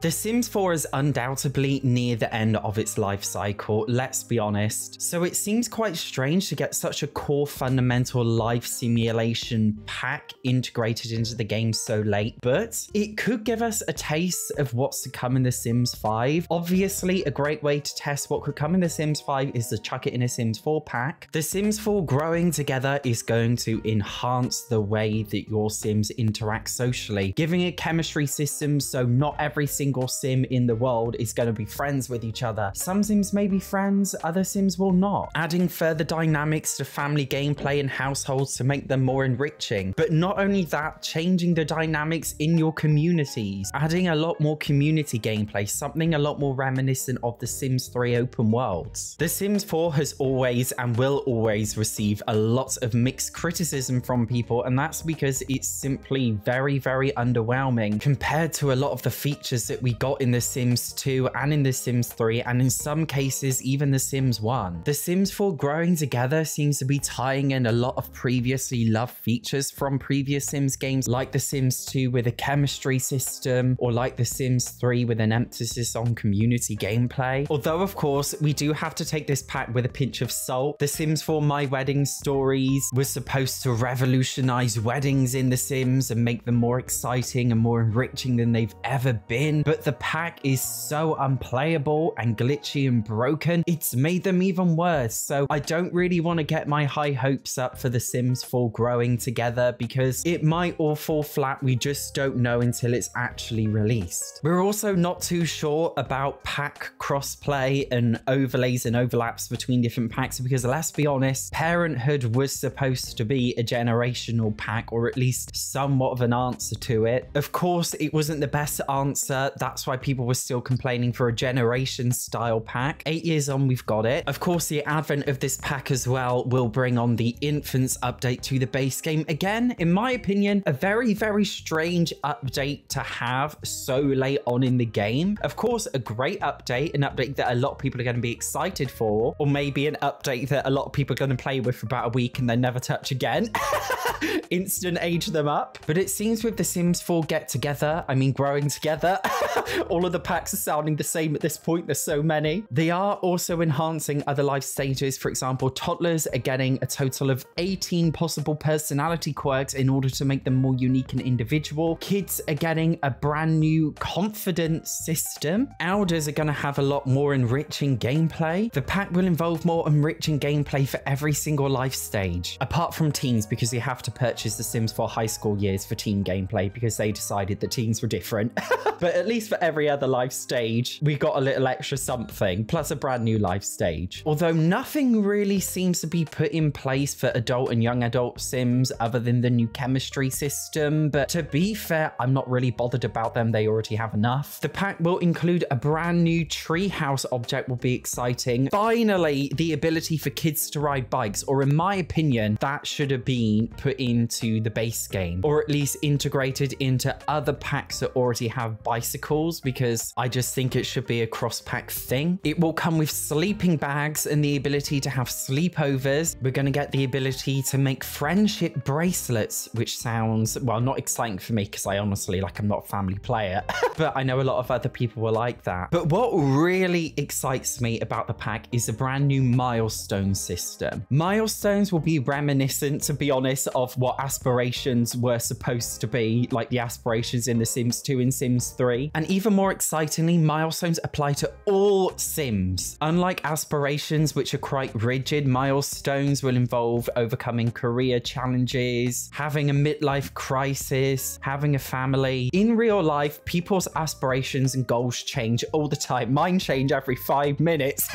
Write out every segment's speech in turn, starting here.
The Sims 4 is undoubtedly near the end of its life cycle, let's be honest. So it seems quite strange to get such a core fundamental life simulation pack integrated into the game so late, but it could give us a taste of what's to come in The Sims 5. Obviously, a great way to test what could come in The Sims 5 is to chuck it in a Sims 4 pack. The Sims 4 growing together is going to enhance the way that your Sims interact socially, giving a chemistry system so not every single Sim in the world is going to be friends with each other. Some Sims may be friends, other Sims will not. Adding further dynamics to family gameplay and households to make them more enriching. But not only that, changing the dynamics in your communities, adding a lot more community gameplay, something a lot more reminiscent of The Sims 3 open worlds. The Sims 4 has always and will always receive a lot of mixed criticism from people, and that's because it's simply very, very underwhelming compared to a lot of the features that we got in The Sims 2 and in The Sims 3, and in some cases even The Sims 1. The Sims 4 growing together seems to be tying in a lot of previously loved features from previous Sims games, like The Sims 2 with a chemistry system, or like The Sims 3 with an emphasis on community gameplay. Although of course we do have to take this pack with a pinch of salt. The Sims 4 My Wedding Stories was supposed to revolutionize weddings in The Sims and make them more exciting and more enriching than they've ever been, but the pack is so unplayable and glitchy and broken, it's made them even worse. So I don't really want to get my high hopes up for The Sims 4 growing together, because it might all fall flat. We just don't know until it's actually released. We're also not too sure about pack crossplay and overlays and overlaps between different packs, because let's be honest, Parenthood was supposed to be a generational pack, or at least somewhat of an answer to it. Of course, it wasn't the best answer. That's why people were still complaining for a generation style pack. 8 years on, we've got it. Of course, the advent of this pack as well will bring on the Infants update to the base game. Again, in my opinion, a very, very strange update to have so late on in the game. Of course, a great update, an update that a lot of people are going to be excited for, or maybe an update that a lot of people are going to play with for about a week and then never touch again. Instant age them up. But it seems with The Sims 4 get together, I mean growing together, all of the packs are sounding the same at this point. There's so many. They are also enhancing other life stages. For example, toddlers are getting a total of 18 possible personality quirks in order to make them more unique and individual. Kids are getting a brand new confidence system. Elders are going to have a lot more enriching gameplay. The pack will involve more enriching gameplay for every single life stage, apart from teens, because you have to purchase The Sims 4 high school years for teen gameplay because they decided that teens were different. But at least for every other life stage, we got a little extra something, plus a brand new life stage. Although nothing really seems to be put in place for adult and young adult Sims other than the new chemistry system. But to be fair, I'm not really bothered about them. They already have enough. The pack will include a brand new treehouse object, will be exciting. Finally, the ability for kids to ride bikes, or in my opinion, that should have been put into the base game, or at least integrated into other packs that already have bicycles, because I just think it should be a cross-pack thing. It will come with sleeping bags and the ability to have sleepovers. We're going to get the ability to make friendship bracelets, which sounds, well, not exciting for me because I honestly, I'm not a family player, but I know a lot of other people will like that. But what really excites me about the pack is a brand new milestone system. Milestones will be reminiscent, to be honest, of what aspirations were supposed to be, like the aspirations in The Sims 2 and Sims 3. And even more excitingly, milestones apply to all Sims. Unlike aspirations, which are quite rigid, milestones will involve overcoming career challenges, having a midlife crisis, having a family. In real life, people's aspirations and goals change all the time. Mine change every 5 minutes.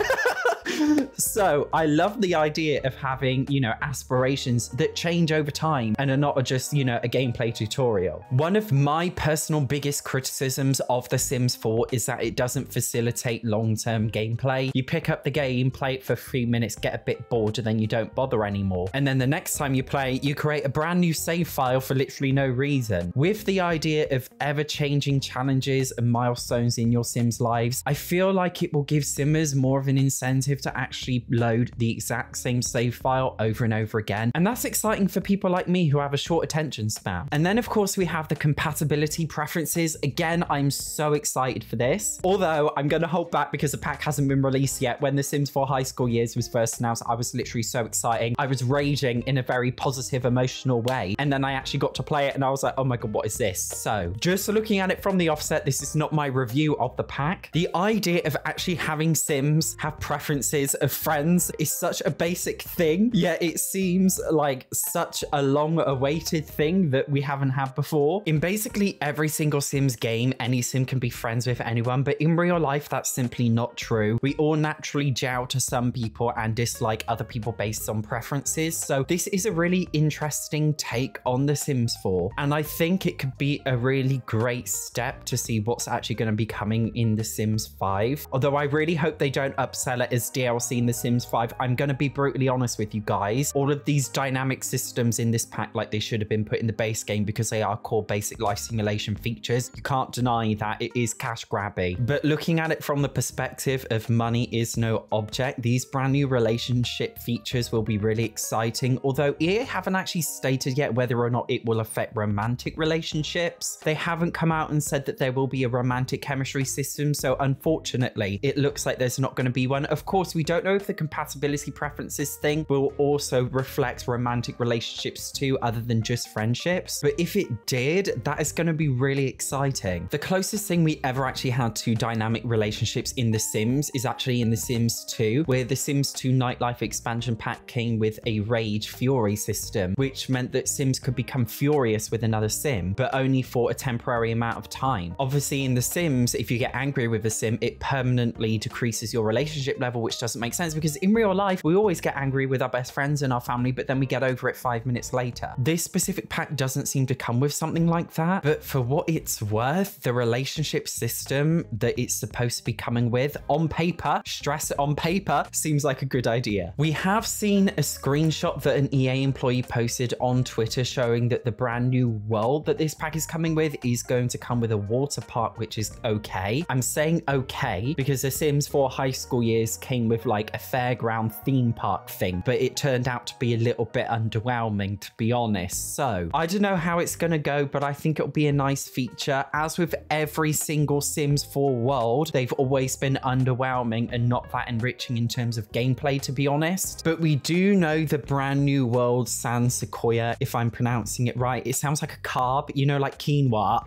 So I love the idea of having, aspirations that change over time and are not just, a gameplay tutorial. One of my personal biggest criticisms of The Sims 4 is that it doesn't facilitate long-term gameplay. You pick up the game, play it for 3 minutes, get a bit bored, and then you don't bother anymore. And then the next time you play, you create a brand new save file for literally no reason. With the idea of ever-changing challenges and milestones in your Sims' lives, I feel like it will give Simmers more of an incentive to to actually load the exact same save file over and over again. And that's exciting for people like me who have a short attention span. And then of course we have the compatibility preferences. Again, I'm so excited for this. Although I'm going to hold back because the pack hasn't been released yet. When The Sims 4 High School Years was first announced, I was literally so exciting. I was raging in a very positive, emotional way. And then I actually got to play it and I was like, oh my God, what is this? So just looking at it from the offset, this is not my review of the pack. The idea of actually having Sims have preferences of friends is such a basic thing, yet it seems like such a long-awaited thing that we haven't had before. In basically every single Sims game, any Sim can be friends with anyone, but in real life, that's simply not true. We all naturally jowl to some people and dislike other people based on preferences. So this is a really interesting take on The Sims 4, and I think it could be a really great step to see what's actually going to be coming in The Sims 5. Although I really hope they don't upsell it as DLC in The Sims 5. I'm going to be brutally honest with you guys. All of these dynamic systems in this pack, like they should have been put in the base game because they are core basic life simulation features. You can't deny that it is cash grabby. But looking at it from the perspective of money is no object, these brand new relationship features will be really exciting. Although EA haven't actually stated yet whether or not it will affect romantic relationships. They haven't come out and said that there will be a romantic chemistry system. So unfortunately, it looks like there's not going to be one. Of course, we don't know if the compatibility preferences thing will also reflect romantic relationships too, other than just friendships. But if it did, that is going to be really exciting. The closest thing we ever actually had to dynamic relationships in The Sims is actually in The Sims 2, where The Sims 2 Nightlife expansion pack came with a Rage Fury system, which meant that Sims could become furious with another Sim, but only for a temporary amount of time. Obviously in The Sims, if you get angry with a Sim, it permanently decreases your relationship level, which doesn't make sense because in real life, we always get angry with our best friends and our family, but then we get over it 5 minutes later. This specific pack doesn't seem to come with something like that, but for what it's worth, the relationship system that it's supposed to be coming with, on paper, stress it, on paper, seems like a good idea. We have seen a screenshot that an EA employee posted on Twitter showing that the brand new world that this pack is coming with is going to come with a water park, which is okay. I'm saying okay because The Sims 4 High School Years came with like a fairground theme park thing, but it turned out to be a little bit underwhelming, to be honest. So I don't know how it's going to go, but I think it'll be a nice feature. As with every single Sims 4 world, they've always been underwhelming and not that enriching in terms of gameplay, to be honest. But we do know the brand new world San Sequoia, if I'm pronouncing it right. It sounds like a carb, you know, like quinoa.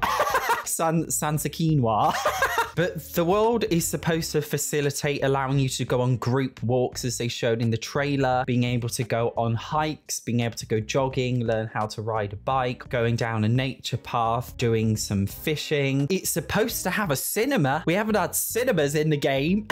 Sansa quinoa. But the world is supposed to facilitate allowing you to go on group walks as they showed in the trailer, being able to go on hikes, being able to go jogging, learn how to ride a bike, going down a nature path, doing some fishing. It's supposed to have a cinema. We haven't had cinemas in the game.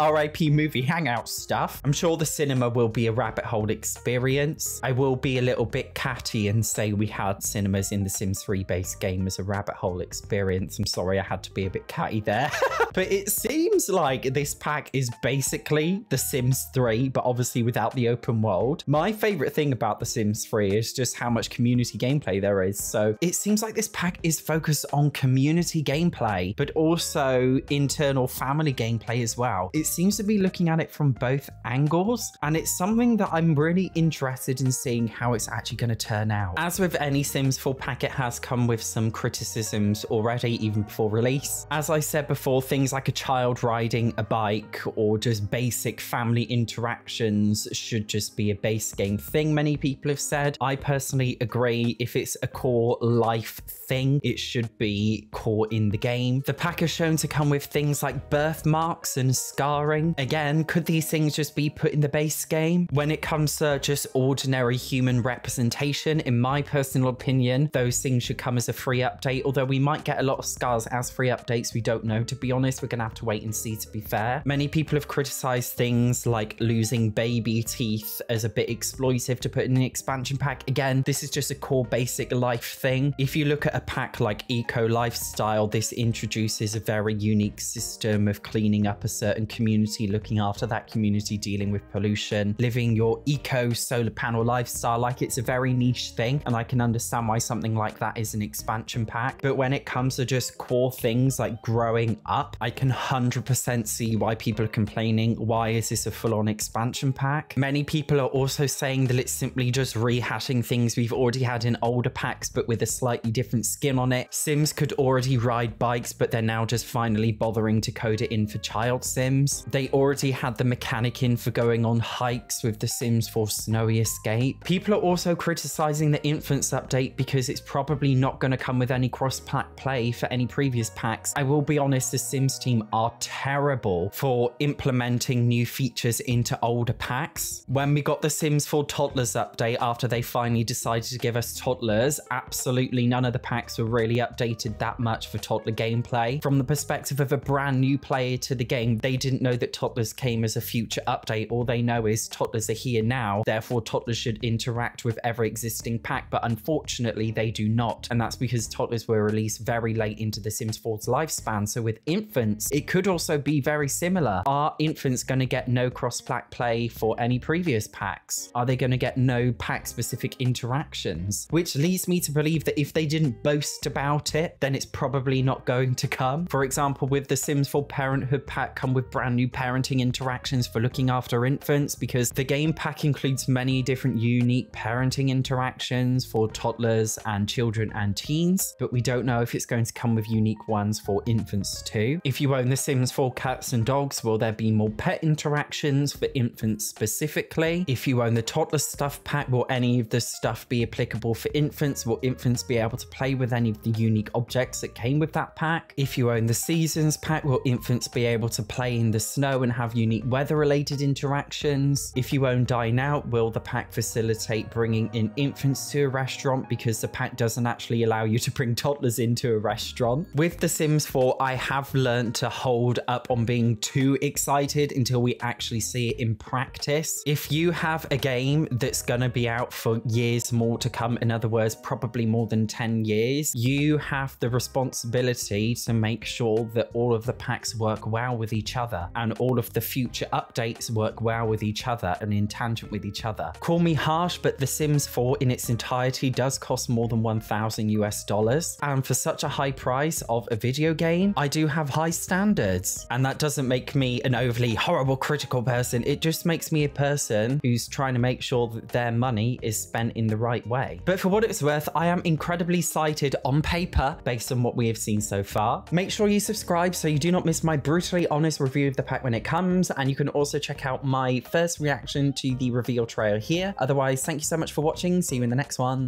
RIP movie hangout stuff. I'm sure the cinema will be a rabbit hole experience. I will be a little bit catty and say we had cinemas in the Sims 3 base game as a rabbit hole experience. I'm sorry, I had to be a bit catty there. But it seems like this pack is basically The Sims 3, but obviously without the open world. My favorite thing about The Sims 3 is just how much community gameplay there is. So it seems like this pack is focused on community gameplay, but also internal family gameplay as well. It seems to be looking at it from both angles, and it's something that I'm really interested in seeing how it's actually going to turn out. As with any Sims 4 pack, it has come with some criticisms already, even before release. As I said before, things like a child riding a bike or just basic family interactions should just be a base game thing, many people have said. I personally agree. If it's a core life thing, it should be core in the game. The pack is shown to come with things like birthmarks and scarring. Again, could these things just be put in the base game? When it comes to just ordinary human representation, in my personal opinion, those things should come as a free update, although we might get a lot of scars as free updates. We don't know, to be honest. We're gonna have to wait and see, to be fair. Many people have criticized things like losing baby teeth as a bit exploitive to put in an expansion pack. Again, this is just a core basic life thing. If you look at a pack like Eco Lifestyle, this introduces a very unique system of cleaning up a certain community, looking after that community, dealing with pollution, living your eco solar panel lifestyle. Like, it's a very niche thing, and I can understand why something like that is an expansion pack. But when it it comes to just core things like growing up, I can 100% see why people are complaining. Why is this a full-on expansion pack? Many people are also saying that it's simply just rehashing things we've already had in older packs, but with a slightly different skin on it. Sims could already ride bikes, but they're now just finally bothering to code it in for child Sims. They already had the mechanic in for going on hikes with the Sims 4 Snowy Escape. People are also criticizing the Infants update because it's probably not going to come with any cross-pack play for any previous packs. I will be honest, the Sims team are terrible for implementing new features into older packs. When we got the Sims 4 Toddlers update, after they finally decided to give us toddlers, absolutely none of the packs were really updated that much for toddler gameplay. From the perspective of a brand new player to the game, they didn't know that toddlers came as a future update. All they know is toddlers are here now, therefore toddlers should interact with every existing pack, but unfortunately they do not, and that's because toddlers were released very late into the Sims 4's lifespan. So with Infants, it could also be very similar. Are Infants going to get no cross-pack play for any previous packs? Are they going to get no pack-specific interactions? Which leads me to believe that if they didn't boast about it, then it's probably not going to come. For example, with the Sims 4 Parenthood pack come with brand new parenting interactions for looking after infants, because the game pack includes many different unique parenting interactions for toddlers and children and teens, but we don't know if it's going to come with unique ones for infants too. If you own the Sims 4 Cats and Dogs, will there be more pet interactions for infants specifically? If you own the Toddler Stuff pack, will any of the stuff be applicable for infants? Will infants be able to play with any of the unique objects that came with that pack? If you own the Seasons pack, will infants be able to play in the snow and have unique weather-related interactions? If you own Dine Out, will the pack facilitate bringing in infants to a restaurant, because the pack doesn't actually allow you to bring toddlers into a restaurant? With The Sims 4, I have learned to hold up on being too excited until we actually see it in practice. If you have a game that's gonna be out for years more to come, in other words, probably more than 10 years, you have the responsibility to make sure that all of the packs work well with each other and all of the future updates work well with each other and in tangent with each other. Call me harsh, but The Sims 4 in its entirety does cost more than $1,000 US, and for such a high price of a video game, I do have high standards. And that doesn't make me an overly horrible critical person, it just makes me a person who's trying to make sure that their money is spent in the right way. But for what it's worth, I am incredibly excited on paper based on what we have seen so far. Make sure you subscribe so you do not miss my brutally honest review of the pack when it comes, and you can also check out my first reaction to the reveal trailer here. Otherwise, thank you so much for watching, see you in the next one.